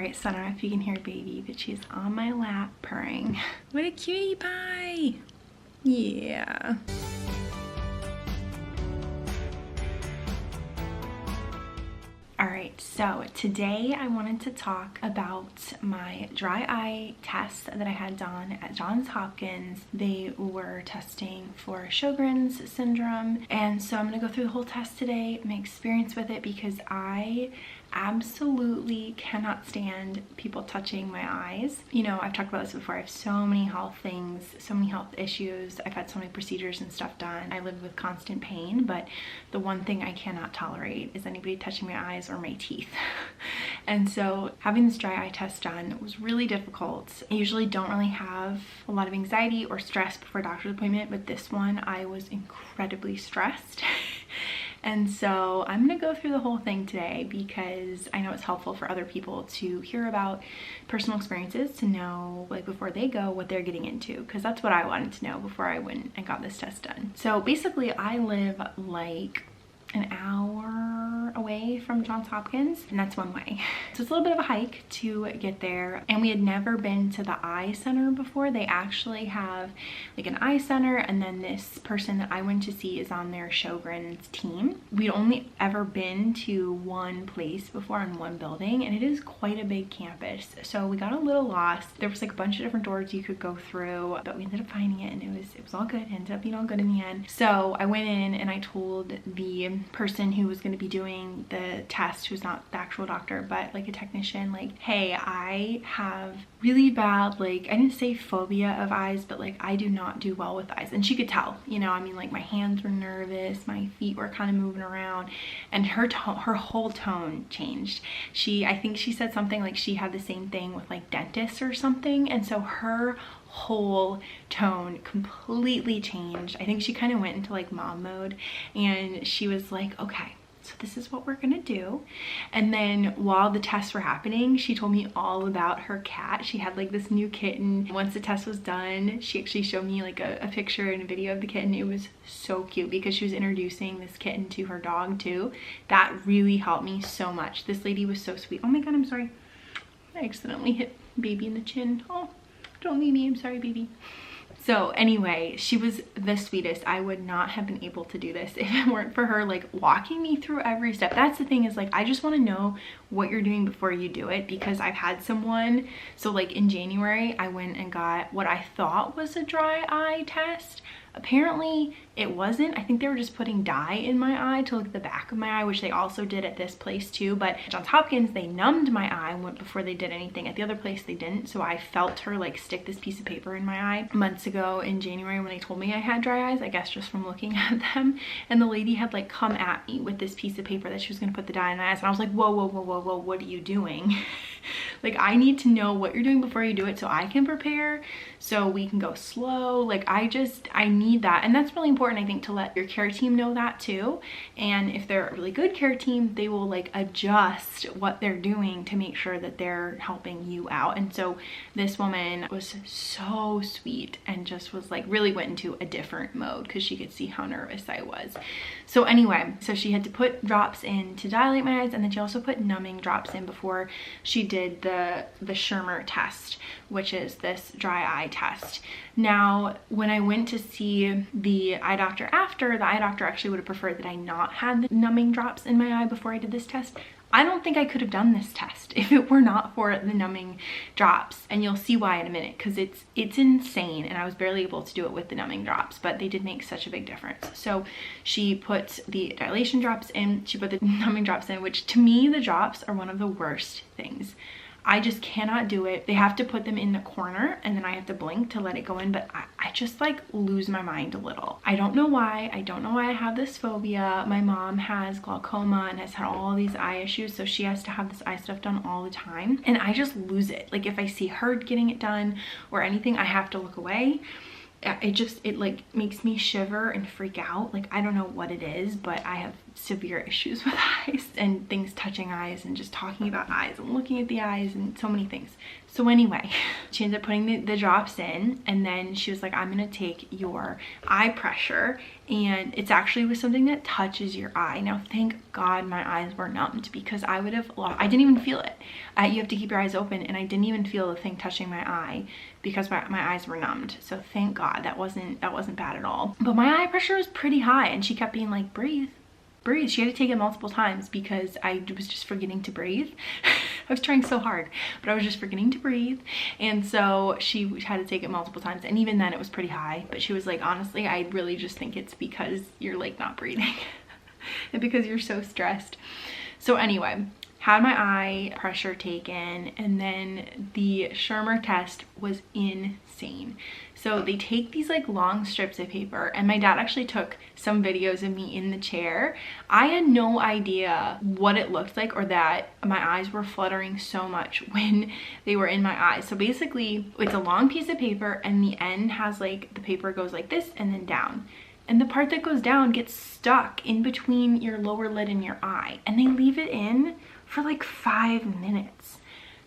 Alright, so I don't know if you can hear baby, but she's on my lap purring. What a cutie pie! Yeah. Alright, so today I wanted to talk about my dry eye test that I had done at Johns Hopkins. They were testing for Sjogren's syndrome, and so I'm going to go through the whole test today, my experience with it, because I absolutely cannot stand people touching my eyes. You know, I've talked about this before. I have so many health things, so many health issues. I've had so many procedures and stuff done. I live with constant pain, but the one thing I cannot tolerate is anybody touching my eyes or my teeth. And so having this dry eye test done was really difficult. I usually don't really have a lot of anxiety or stress before a doctor's appointment, but this one I was incredibly stressed. And so I'm gonna go through the whole thing today because I know it's helpful for other people to hear about personal experiences, to know, like, before they go what they're getting into, because that's what I wanted to know before I went and got this test done. So basically I live like an hour away from Johns Hopkins, and that's one way. So it's a little bit of a hike to get there, and we had never been to the eye center before. They actually have like an eye center, and then this person that I went to see is on their Sjogren's team. We'd only ever been to one place before, in one building, and it is quite a big campus. So we got a little lost. There was like a bunch of different doors you could go through, but we ended up finding it, and it was all good. It ended up being all good in the end. So I went in and I told the person who was going to be doing the test, who's not the actual doctor but like a technician, like, hey, I have really bad, like, I didn't say phobia of eyes, but like I do not do well with eyes. And she could tell, you know, I mean, like my hands were nervous, my feet were kind of moving around, and her whole tone changed. I think she said something like she had the same thing with like dentists or something, and so her whole tone completely changed. I think she kind of went into like mom mode, and she was like, okay, so this is what we're gonna do. And then while the tests were happening, she told me all about her cat. She had like this new kitten. Once the test was done, she actually showed me like a picture and a video of the kitten. It was so cute because she was introducing this kitten to her dog too. That really helped me so much. This lady was so sweet. Oh my god, I'm sorry, I accidentally hit baby in the chin. Oh, don't leave me, I'm sorry, baby. So anyway, she was the sweetest. I would not have been able to do this if it weren't for her like walking me through every step. That's the thing, is like, I just want to know what you're doing before you do it, because I've had someone, so like in January I went and got what I thought was a dry eye test. Apparently it wasn't. I think they were just putting dye in my eye to look at the back of my eye, which they also did at this place too. But at Johns Hopkins, they numbed my eye before they did anything. At the other place, they didn't. So I felt her like stick this piece of paper in my eye months ago in January when they told me I had dry eyes, I guess just from looking at them. And the lady had like come at me with this piece of paper that she was gonna put the dye in my eyes. And I was like, whoa, whoa, whoa, whoa, whoa, what are you doing? Like, I need to know what you're doing before you do it so I can prepare, so we can go slow. Like, I need that. And that's really important, I think, to let your care team know that too. And if they're a really good care team, they will like adjust what they're doing to make sure that they're helping you out. And so this woman was so sweet and just was like, really went into a different mode because she could see how nervous I was. So anyway, so she had to put drops in to dilate my eyes, and then she also put numbing drops in before she did the Schirmer Test, which is this dry eye test. Now, when I went to see the eye doctor after, the eye doctor actually would have preferred that I not had the numbing drops in my eye before I did this test. I don't think I could have done this test if it were not for the numbing drops, and you'll see why in a minute, because it's insane, and I was barely able to do it with the numbing drops, but they did make such a big difference. So she put the dilation drops in, she put the numbing drops in, which to me, the drops are one of the worst things. I just cannot do it. They have to put them in the corner, and then I have to blink to let it go in, but I just like lose my mind a little. I don't know why. I don't know why I have this phobia. My mom has glaucoma and has had all these eye issues, so she has to have this eye stuff done all the time, and I just lose it. Like, if I see her getting it done or anything, I have to look away. It like makes me shiver and freak out. Like, I don't know what it is, but I have severe issues with eyes and things touching eyes and just talking about eyes and looking at the eyes and so many things. So anyway, she ended up putting the drops in, and then she was like, I'm gonna take your eye pressure, and it's actually with something that touches your eye. Now, thank God my eyes were numbed, because I would have lost, I didn't even feel it. You have to keep your eyes open, and I didn't even feel the thing touching my eye because my eyes were numbed. So thank God that wasn't bad at all. But my eye pressure was pretty high, and she kept being like, breathe. She had to take it multiple times because I was just forgetting to breathe. I was trying so hard, but I was just forgetting to breathe. And so she had to take it multiple times. And even then it was pretty high. But she was like, honestly, I really just think it's because you're like not breathing and because you're so stressed. So anyway, had my eye pressure taken, and then the Schirmer test was insane. So they take these like long strips of paper, and my dad actually took some videos of me in the chair. I had no idea what it looked like, or that my eyes were fluttering so much when they were in my eyes. So basically it's a long piece of paper, and the end has like, the paper goes like this and then down. And the part that goes down gets stuck in between your lower lid and your eye. And they leave it in for like 5 minutes.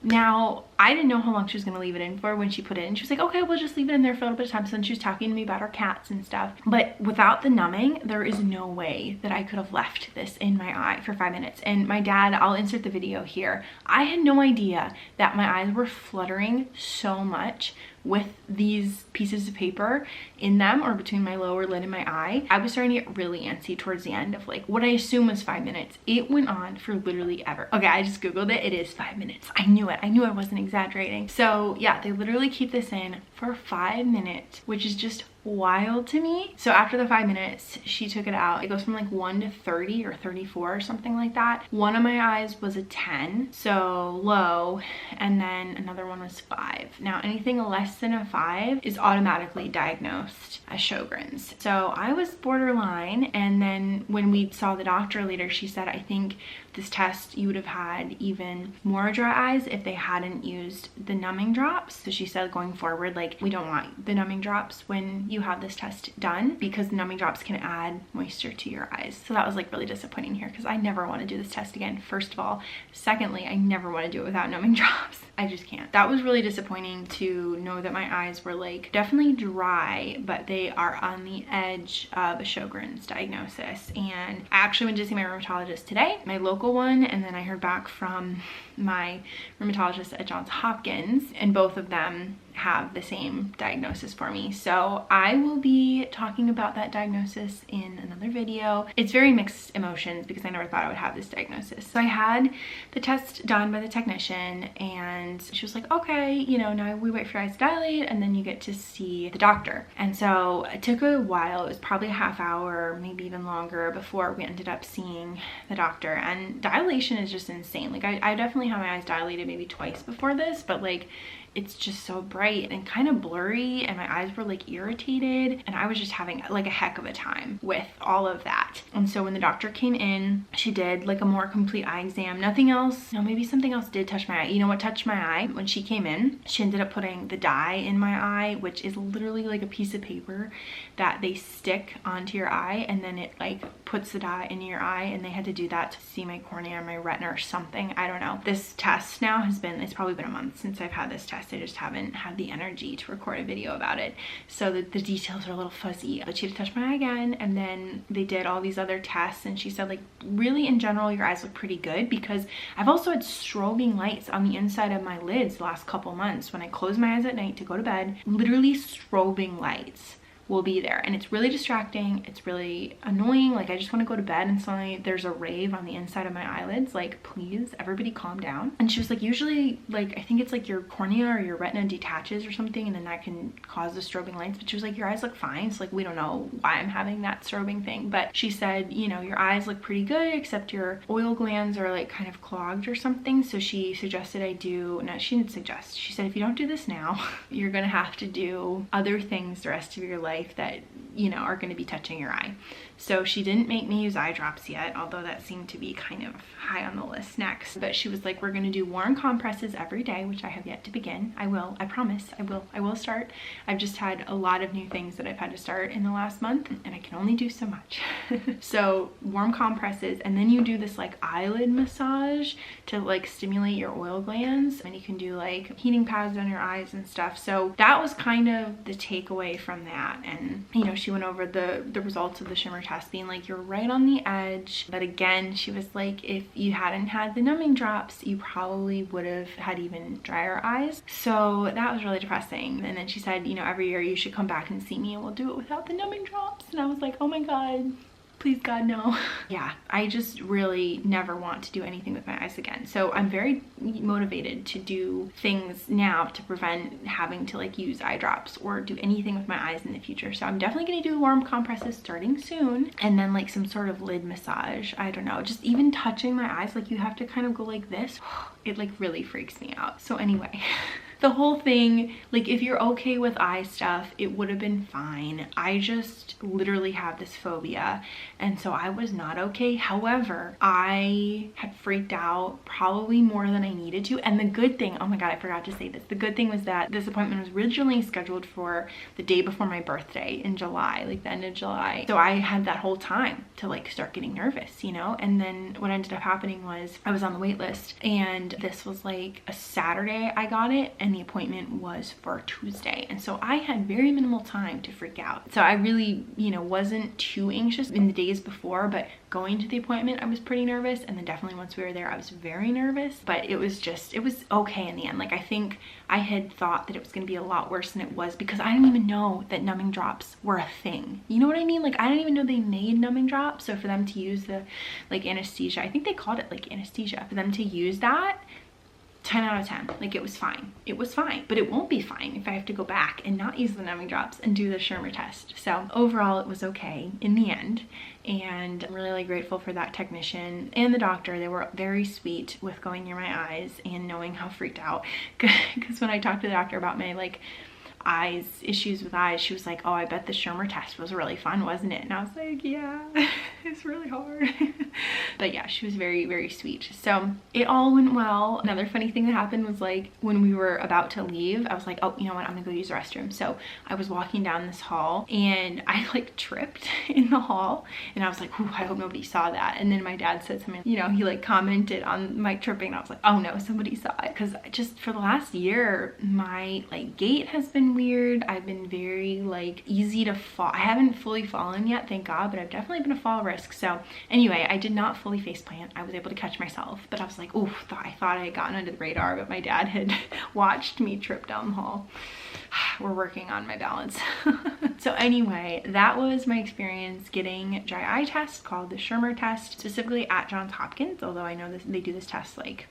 Now, I didn't know how long she was gonna leave it in for when she put it in. She was like, okay, we'll just leave it in there for a little bit of time. So then she was talking to me about our cats and stuff. But without the numbing, there is no way that I could have left this in my eye for 5 minutes. And my dad, I'll insert the video here. I had no idea that my eyes were fluttering so much with these pieces of paper in them, or between my lower lid and my eye. I was starting to get really antsy towards the end of like what I assume was 5 minutes. It went on for literally ever. Okay, I just Googled it. It is 5 minutes. I knew it. I knew I wasn't exaggerating. So yeah, they literally keep this in for 5 minutes, which is just wild to me. So after the 5 minutes, she took it out. It goes from like 1 to 30 or 34 or something like that. One of my eyes was a 10, so low, and then another one was 5. Now anything less than a 5 is automatically diagnosed as Sjogren's. So I was borderline, and then when we saw the doctor later, she said, I think this test you would have had even more dry eyes if they hadn't used the numbing drops. So she said going forward, like, we don't want the numbing drops when you have this test done, because the numbing drops can add moisture to your eyes. So that was like really disappointing here, because I never want to do this test again, first of all. Secondly, I never want to do it without numbing drops. I just can't. That was really disappointing to know that my eyes were like definitely dry, but they are on the edge of a Sjogren's diagnosis. And I actually went to see my rheumatologist today, my local one, and then I heard back from my rheumatologist at Johns Hopkins, and both of them have the same diagnosis for me. So I will be talking about that diagnosis in another video. It's very mixed emotions because I never thought I would have this diagnosis. So I had the test done by the technician, and she was like, okay, you know, now we wait for your eyes to dilate and then you get to see the doctor. And so it took a while. It was probably a half hour, maybe even longer, before we ended up seeing the doctor. And dilation is just insane. Like I definitely had my eyes dilated maybe twice before this, but like it's just so bright and kind of blurry, and my eyes were like irritated, and I was just having like a heck of a time with all of that. And so when the doctor came in, she did like a more complete eye exam. Nothing else, no, maybe something else did touch my eye. You know what touched my eye? When she came in, she ended up putting the dye in my eye, which is literally like a piece of paper that they stick onto your eye, and then it like puts the dye in your eye, and they had to do that to see my cornea or my retina or something. I don't know. This test now has been, it's probably been a month since I've had this test. I just haven't had the energy to record a video about it, so the details are a little fuzzy. But she had to touch my eye again, and then they did all these other tests, and she said like really in general your eyes look pretty good, because I've also had strobing lights on the inside of my lids the last couple months. When I close my eyes at night to go to bed, literally strobing lights will be there, and it's really distracting. It's really annoying. Like I just want to go to bed, and suddenly there's a rave on the inside of my eyelids. Like, please everybody calm down. And she was like, usually like I think it's like your cornea or your retina detaches or something, and then that can cause the strobing lights. But she was like, your eyes look fine. So like we don't know why I'm having that strobing thing, but she said, you know, your eyes look pretty good, except your oil glands are like kind of clogged or something. So she suggested I do, no, she didn't suggest, she said if you don't do this now, you're gonna have to do other things the rest of your life that, you know, are going to be touching your eye. So she didn't make me use eye drops yet, although that seemed to be kind of high on the list next. But she was like, we're gonna do warm compresses every day, which I have yet to begin. I will, I promise, I will start. I've just had a lot of new things that I've had to start in the last month, and I can only do so much. So warm compresses, and then you do this like eyelid massage to like stimulate your oil glands, and you can do like heating pads on your eyes and stuff. So that was kind of the takeaway from that. And you know, she went over the results of the Schirmer test being like, you're right on the edge. But again, she was like, if you hadn't had the numbing drops, you probably would have had even drier eyes. So that was really depressing. And then she said, you know, every year you should come back and see me and we'll do it without the numbing drops. And I was like, oh my God, please God, no. Yeah, I just really never want to do anything with my eyes again. So I'm very motivated to do things now to prevent having to like use eye drops or do anything with my eyes in the future. So I'm definitely gonna do warm compresses starting soon, and then like some sort of lid massage. I don't know, just even touching my eyes, like you have to kind of go like this. It like really freaks me out. So anyway, the whole thing, like if you're okay with eye stuff, it would have been fine. I just literally have this phobia, and so I was not okay. However, I had freaked out probably more than I needed to. And the good thing, oh my God, I forgot to say this. The good thing was that this appointment was originally scheduled for the day before my birthday in July, like the end of July. So I had that whole time to like start getting nervous, you know? And then what ended up happening was I was on the wait list, and this was like a Saturday I got it, and the appointment was for Tuesday. And so I had very minimal time to freak out. So I really, you know, wasn't too anxious in the days before, but going to the appointment, I was pretty nervous. And then definitely once we were there, I was very nervous, but it was okay in the end. Like, I think I had thought that it was going to be a lot worse than it was, because I didn't even know that numbing drops were a thing. You know what I mean? Like, I didn't even know they made numbing drops. So for them to use the like anesthesia, I think they called it like anesthesia, for them to use that, 10 out of 10. Like, it was fine. It was fine, but it won't be fine if I have to go back and not use the numbing drops and do the Schirmer test. So overall, it was okay in the end. And I'm really grateful for that technician and the doctor. They were very sweet with going near my eyes and knowing how freaked out. Because when I talked to the doctor about my like issues with eyes, she was like, oh, I bet the Schirmer test was really fun, wasn't it? And I was like, yeah, it's really hard. But yeah, she was very sweet. So it all went well. Another funny thing that happened was like when we were about to leave, I was like, oh, you know what, I'm gonna go use the restroom. So I was walking down this hall and I like tripped in the hall, and I was like, ooh, I hope nobody saw that. And then my dad said something, you know, he like commented on my tripping, and I was like, oh no, somebody saw it. Because just for the last year, my like gait has been weird. I've been very like easy to fall. I haven't fully fallen yet, thank God, but I've definitely been a fall risk. So anyway, I did not fully face plant. I was able to catch myself, but I was like, ooh, I thought I had gotten under the radar, but my dad had watched me trip down the hall. We're working on my balance. So anyway, that was my experience getting dry eye test called the Schirmer test, specifically at Johns Hopkins, although I know they do this test like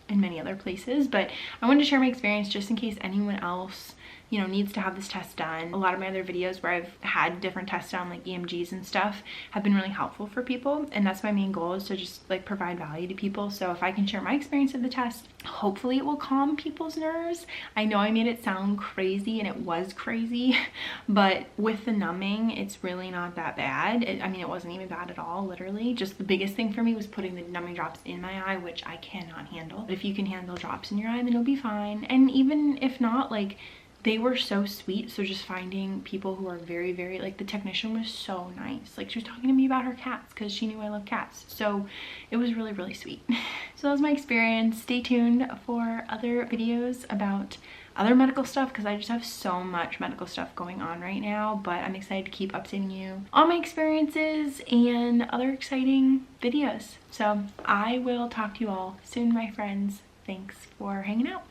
in many other places. But I wanted to share my experience just in case anyone else, you know, needs to have this test done. A lot of my other videos where I've had different tests done, like EMGs and stuff, have been really helpful for people, and that's my main goal, is to just like provide value to people. So if I can share my experience of the test, hopefully it will calm people's nerves. I know I made it sound crazy, and it was crazy, but with the numbing, it's really not that bad. I mean, it wasn't even bad at all, literally. Just the biggest thing for me was putting the numbing drops in my eye, which I cannot handle. But if you can handle drops in your eye, then it'll be fine. And even if not, like, they were so sweet. So just finding people who are very like, the technician was so nice. Like, she was talking to me about her cats because she knew I love cats. So it was really sweet. So that was my experience. Stay tuned for other videos about other medical stuff, because I just have so much medical stuff going on right now, but I'm excited to keep updating you on my experiences and other exciting videos. So I will talk to you all soon, my friends. Thanks for hanging out.